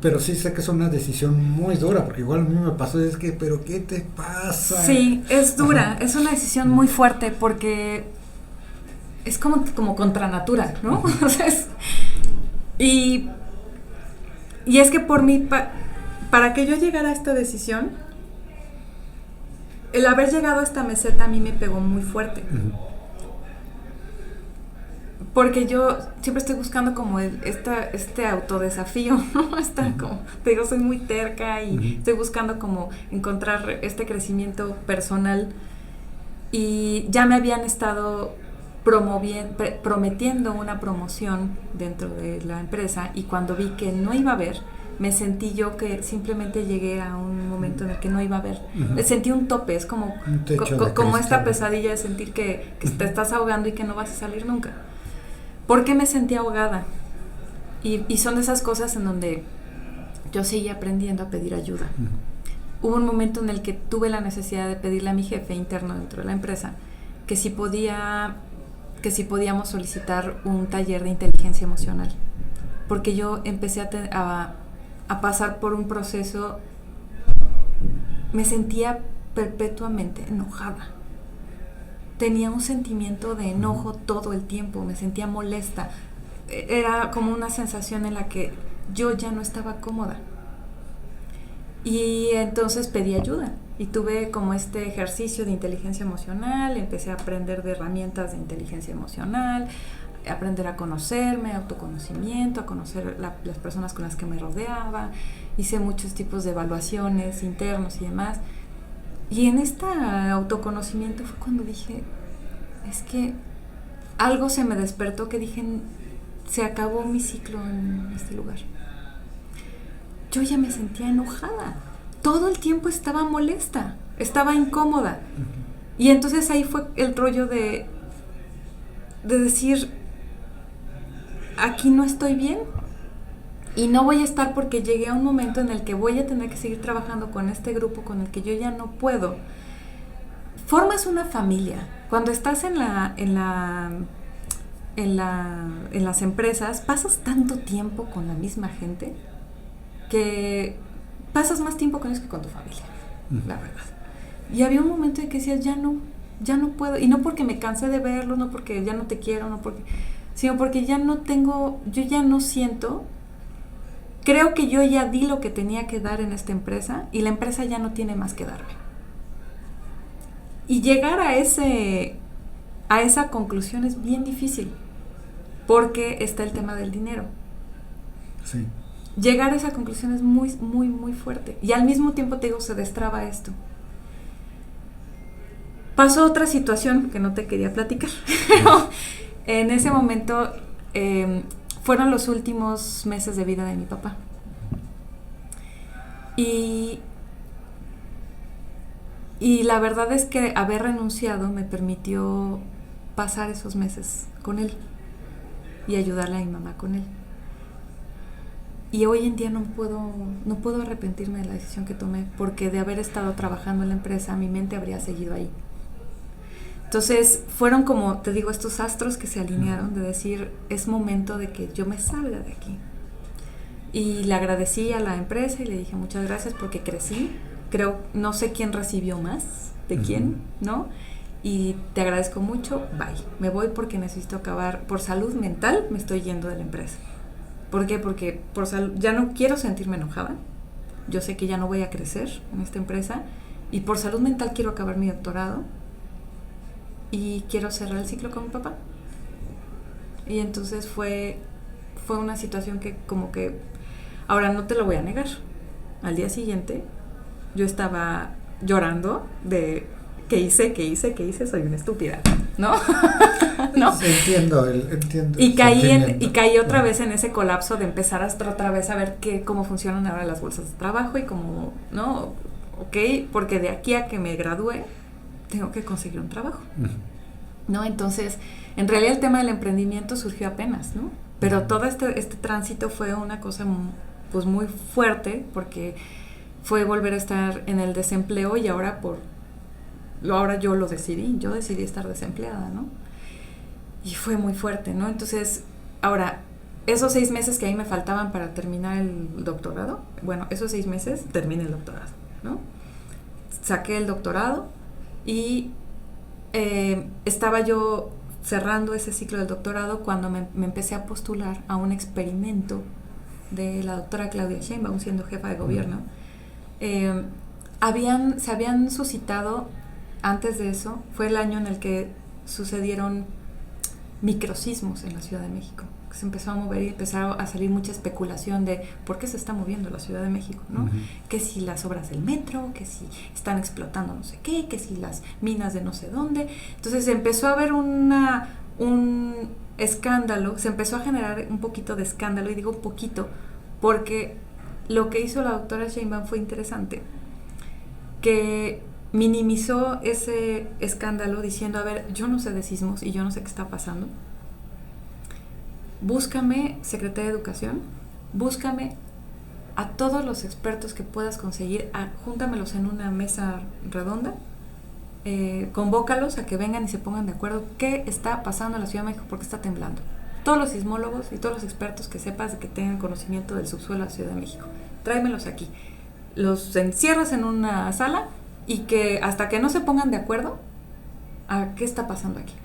Pero sí sé que es una decisión muy dura, porque igual a mí me pasó, es que, ¿pero qué te pasa? Sí, es dura, es una decisión muy fuerte, porque es como contra natura, ¿no? O sea, y es que por mí, para que yo llegara a esta decisión, el haber llegado a esta meseta a mí me pegó muy fuerte. Porque yo siempre estoy buscando como este autodesafío, ¿no? Como, te digo, soy muy terca y estoy buscando como encontrar este crecimiento personal. Y ya me habían estado prometiendo una promoción dentro de la empresa, y cuando vi que no iba a haber, me sentí yo que simplemente llegué a un momento en el que no iba a haber. Sentí un tope, es como esta pesadilla de sentir que te estás ahogando y que no vas a salir nunca. ¿Por qué me sentí ahogada? Y son de esas cosas en donde yo seguí aprendiendo a pedir ayuda. Hubo un momento en el que tuve la necesidad de pedirle a mi jefe interno dentro de la empresa que si podíamos solicitar un taller de inteligencia emocional. Porque yo empecé a pasar por un proceso, me sentía perpetuamente enojada. Tenía un sentimiento de enojo todo el tiempo, me sentía molesta. Era como una sensación en la que yo ya no estaba cómoda. Y entonces pedí ayuda y tuve como este ejercicio de inteligencia emocional, empecé a aprender de herramientas de inteligencia emocional, aprender a conocerme, autoconocimiento, a conocer las personas con las que me rodeaba, hice muchos tipos de evaluaciones internos y demás. Y en este autoconocimiento fue cuando dije, es que algo se me despertó, que dije, se acabó mi ciclo en este lugar. Yo ya me sentía enojada, todo el tiempo estaba molesta, estaba incómoda. Y entonces ahí fue el rollo de decir, aquí no estoy bien y no voy a estar, porque llegué a un momento en el que voy a tener que seguir trabajando con este grupo con el que yo ya no puedo. Formas una familia. Cuando estás en las empresas, pasas tanto tiempo con la misma gente que pasas más tiempo con ellos que con tu familia, la verdad. Y había un momento en que decías, ya no puedo, y no porque me cansé de verlos, no porque ya no te quiero, sino porque ya no tengo, yo ya no siento, creo que yo ya di lo que tenía que dar en esta empresa y la empresa ya no tiene más que darme. Y llegar a esa conclusión es bien difícil, porque está el tema del dinero. Sí. Llegar a esa conclusión es muy, muy, muy fuerte. Y al mismo tiempo, te digo, se destraba esto. Pasó otra situación que no te quería platicar, pero en ese momento fueron los últimos meses de vida de mi papá. Y la verdad es que haber renunciado me permitió pasar esos meses con él y ayudarle a mi mamá con él. Y hoy en día no puedo arrepentirme de la decisión que tomé, porque de haber estado trabajando en la empresa, mi mente habría seguido ahí. Entonces fueron, como te digo, estos astros que se alinearon de decir, es momento de que yo me salga de aquí. Y le agradecí a la empresa y le dije muchas gracias porque crecí. Creo, no sé quién recibió más de quién, ¿no? Y te agradezco mucho, bye. Me voy porque necesito acabar, por salud mental me estoy yendo de la empresa. ¿Por qué? Porque ya no quiero sentirme enojada. Yo sé que ya no voy a crecer en esta empresa. Y por salud mental quiero acabar mi doctorado. Y quiero cerrar el ciclo con mi papá. Y entonces fue una situación que como que... Ahora no te lo voy a negar. Al día siguiente yo estaba llorando de... ¿Qué hice? Soy una estúpida, ¿no? ¿No? Sí, entiendo. Y caí otra vez en ese colapso de empezar otra vez a ver cómo funcionan ahora las bolsas de trabajo y cómo, ¿no? Ok, porque de aquí a que me gradúe tengo que conseguir un trabajo, ¿no? Entonces, en realidad el tema del emprendimiento surgió apenas, ¿no? Pero todo este tránsito fue una cosa pues muy fuerte, porque fue volver a estar en el desempleo y ahora yo decidí estar desempleada, ¿no? Y fue muy fuerte, ¿no? Entonces, ahora, esos 6 meses que a mí me faltaban para terminar el doctorado, bueno, esos 6 meses terminé el doctorado, ¿no? Saqué el doctorado y estaba yo cerrando ese ciclo del doctorado cuando me empecé a postular a un experimento de la doctora Claudia Sheinbaum, siendo jefa de gobierno. Se habían suscitado, antes de eso, fue el año en el que sucedieron microsismos en la Ciudad de México. Se empezó a mover y empezaron a salir mucha especulación de por qué se está moviendo la Ciudad de México, ¿no? Que si las obras del metro, que si están explotando no sé qué, que si las minas de no sé dónde. Entonces empezó a haber un escándalo, se empezó a generar un poquito de escándalo, y digo un poquito porque lo que hizo la doctora Sheinbaum fue interesante, que minimizó ese escándalo diciendo, a ver, yo no sé de sismos y yo no sé qué está pasando. Búscame Secretaría de Educación, búscame a todos los expertos que puedas conseguir, júntamelos en una mesa redonda, convócalos a que vengan y se pongan de acuerdo qué está pasando en la Ciudad de México, porque está temblando. Todos los sismólogos y todos los expertos que sepas, que tengan conocimiento del subsuelo de la Ciudad de México, tráemelos aquí. Los encierras en una sala y que hasta que no se pongan de acuerdo a qué está pasando aquí.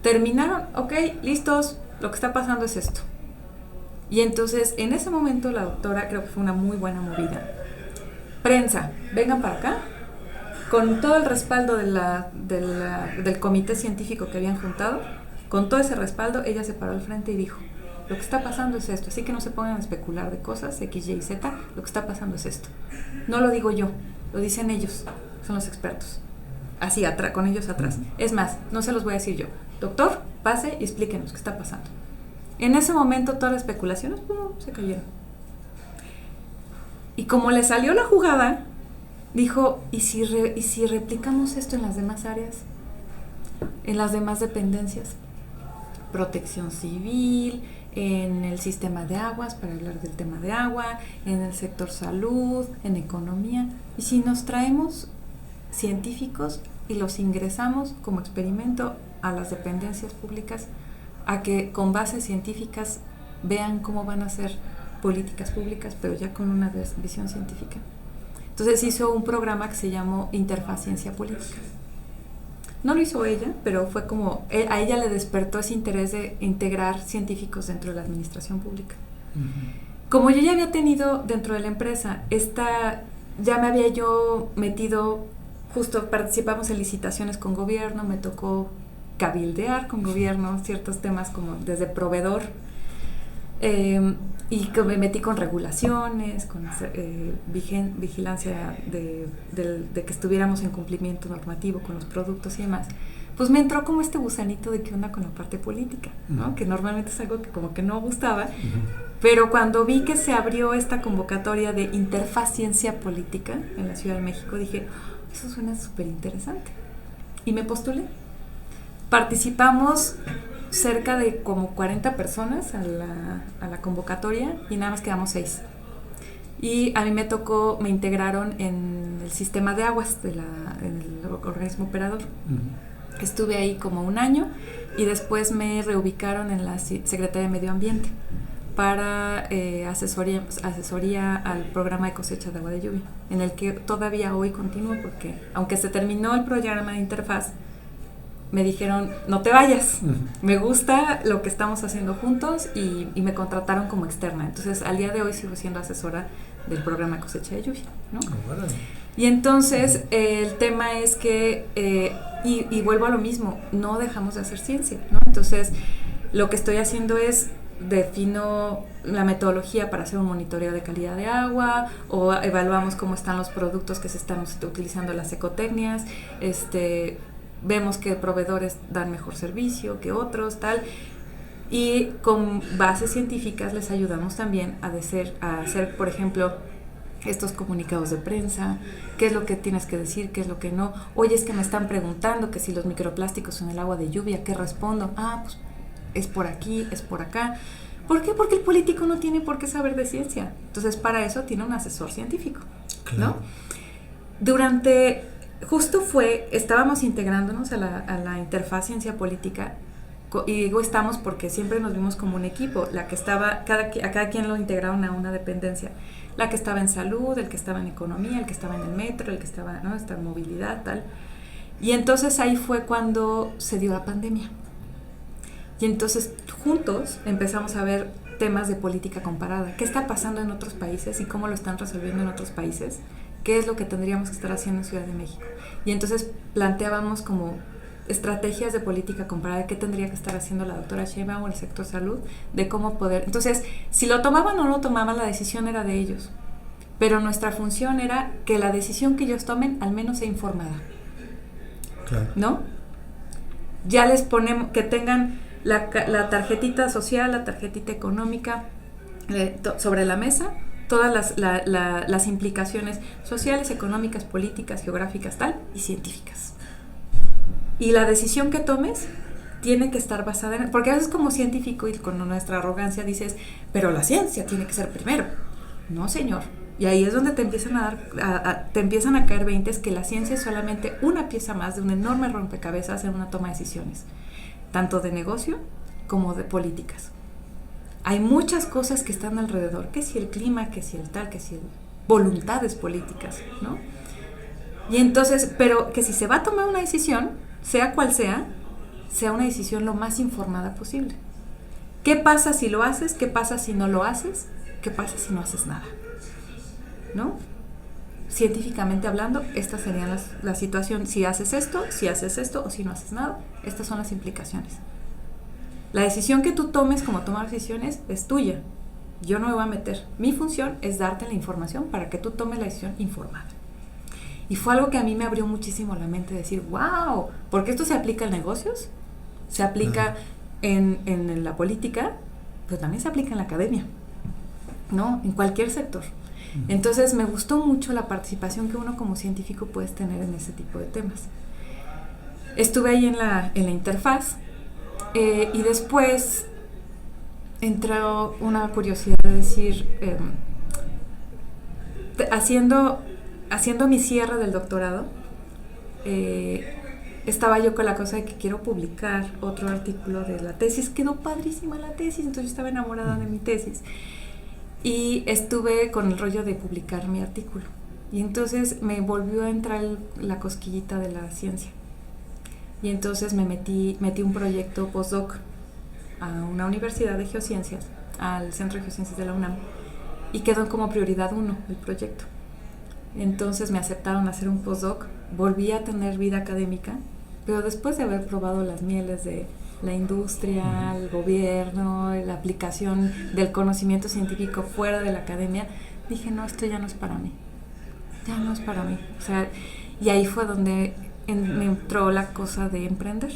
Terminaron, ok, listos, lo que está pasando es esto. Y entonces, en ese momento la doctora, creo que fue una muy buena movida. Prensa, vengan para acá, con todo el respaldo del comité científico que habían juntado, con todo ese respaldo, ella se paró al frente y dijo, lo que está pasando es esto, así que no se pongan a especular de cosas, X, Y, Z, lo que está pasando es esto. No lo digo yo, lo dicen ellos, son los expertos. Así, con ellos atrás. Es más, no se los voy a decir yo. Doctor, pase y explíquenos qué está pasando. En ese momento todas las especulaciones se cayeron. Y como le salió la jugada, dijo, ¿y si replicamos esto en las demás áreas? En las demás dependencias. Protección civil, en el sistema de aguas, para hablar del tema de agua, en el sector salud, en economía. Y si nos traemos científicos y los ingresamos como experimento a las dependencias públicas, a que con bases científicas vean cómo van a ser políticas públicas, pero ya con una visión científica. Entonces hizo un programa que se llamó Interfaz Ciencia Política. No lo hizo ella, pero fue como, a ella le despertó ese interés de integrar científicos dentro de la administración pública. Como yo ya había tenido dentro de la empresa, ya me había yo metido, justo participamos en licitaciones con gobierno, me tocó cabildear con gobierno ciertos temas como desde proveedor, y que me metí con regulaciones, con vigilancia de que estuviéramos en cumplimiento normativo con los productos y demás. Pues me entró como este gusanito de qué onda con la parte política, ¿no? Que normalmente es algo que como que no gustaba, pero cuando vi que se abrió esta convocatoria de Interfaz Ciencia Política en la Ciudad de México, dije, eso suena súper interesante. Y me postulé. Participamos cerca de como 40 personas a la convocatoria y nada más quedamos 6. Y a mí me integraron en el sistema de aguas en el organismo operador. Estuve ahí como 1 año y después me reubicaron en la Secretaría de Medio Ambiente para asesoría al programa de cosecha de agua de lluvia, en el que todavía hoy continúo, porque aunque se terminó el programa de Interfaz, me dijeron, no te vayas, me gusta lo que estamos haciendo juntos, y me contrataron como externa. Entonces, al día de hoy sigo siendo asesora del programa de cosecha de lluvia, ¿no? Y entonces, el tema es que, y vuelvo a lo mismo, no dejamos de hacer ciencia, ¿no? Entonces, lo que estoy haciendo es, defino la metodología para hacer un monitoreo de calidad de agua, o evaluamos cómo están los productos que se están utilizando, las ecotecnias, vemos que proveedores dan mejor servicio que otros, tal, y con bases científicas les ayudamos también a hacer, por ejemplo, estos comunicados de prensa, qué es lo que tienes que decir, qué es lo que no. Oye, es que me están preguntando que si los microplásticos en el agua de lluvia, ¿qué respondo? Pues es por aquí, es por acá. ¿Por qué? Porque el político no tiene por qué saber de ciencia. Entonces, para eso tiene un asesor científico, ¿no? Estábamos integrándonos a la Interfaz Ciencia Política, y digo estamos porque siempre nos vimos como un equipo, a cada quien lo integraron a una dependencia, la que estaba en salud, el que estaba en economía, el que estaba en el metro, el que estaba, ¿no?, en movilidad, tal. Y entonces ahí fue cuando se dio la pandemia. Y entonces juntos empezamos a ver temas de política comparada, qué está pasando en otros países y cómo lo están resolviendo en otros países, qué es lo que tendríamos que estar haciendo en Ciudad de México. Y entonces planteábamos como estrategias de política comparada, qué tendría que estar haciendo la doctora Sheinbaum o el sector salud, de cómo poder. Entonces, si lo tomaban o no lo tomaban, la decisión era de ellos. Pero nuestra función era que la decisión que ellos tomen al menos sea informada. Claro. ¿No? Ya les ponemos, que tengan la tarjetita social, la tarjetita económica sobre la mesa, todas las implicaciones sociales, económicas, políticas, geográficas, tal, y científicas. Y la decisión que tomes tiene que estar basada en... Porque a veces como científico y con nuestra arrogancia dices, pero la ciencia tiene que ser primero. No, señor. Y ahí es donde te empiezan te empiezan a caer veintes, que la ciencia es solamente una pieza más de un enorme rompecabezas en una toma de decisiones, tanto de negocio como de políticas. Hay muchas cosas que están alrededor, que si el clima, que si el tal, que si voluntades políticas, ¿no? Y entonces, pero que si se va a tomar una decisión, sea cual sea una decisión lo más informada posible. ¿Qué pasa si lo haces? ¿Qué pasa si no lo haces? ¿Qué pasa si no haces nada? ¿No? Científicamente hablando, estas serían la situación. Si haces esto o si no haces nada, estas son las implicaciones. La decisión que tú tomes, como tomar decisiones, es tuya. Yo no me voy a meter. Mi función es darte la información para que tú tomes la decisión informada. Y fue algo que a mí me abrió muchísimo la mente, decir, wow, porque esto se aplica en negocios, se aplica en la política, pero también se aplica en la academia, ¿no? En cualquier sector. Entonces me gustó mucho la participación que uno como científico puedes tener en ese tipo de temas. Estuve ahí en la Interfaz, y después entró una curiosidad de decir, haciendo mi cierre del doctorado, estaba yo con la cosa de que quiero publicar otro artículo de la tesis. Quedó padrísima la tesis, entonces yo estaba enamorada de mi tesis. Y estuve con el rollo de publicar mi artículo. Y entonces me volvió a entrar la cosquillita de la ciencia. Y entonces me metí un proyecto postdoc a una universidad de geociencias, al Centro de Geociencias de la UNAM, y quedó como prioridad 1 el proyecto. Entonces me aceptaron hacer un postdoc, volví a tener vida académica, pero después de haber probado las mieles de la industria, el gobierno, la aplicación del conocimiento científico fuera de la academia, dije, no, esto ya no es para mí. O sea, y ahí fue donde me entró la cosa de emprender.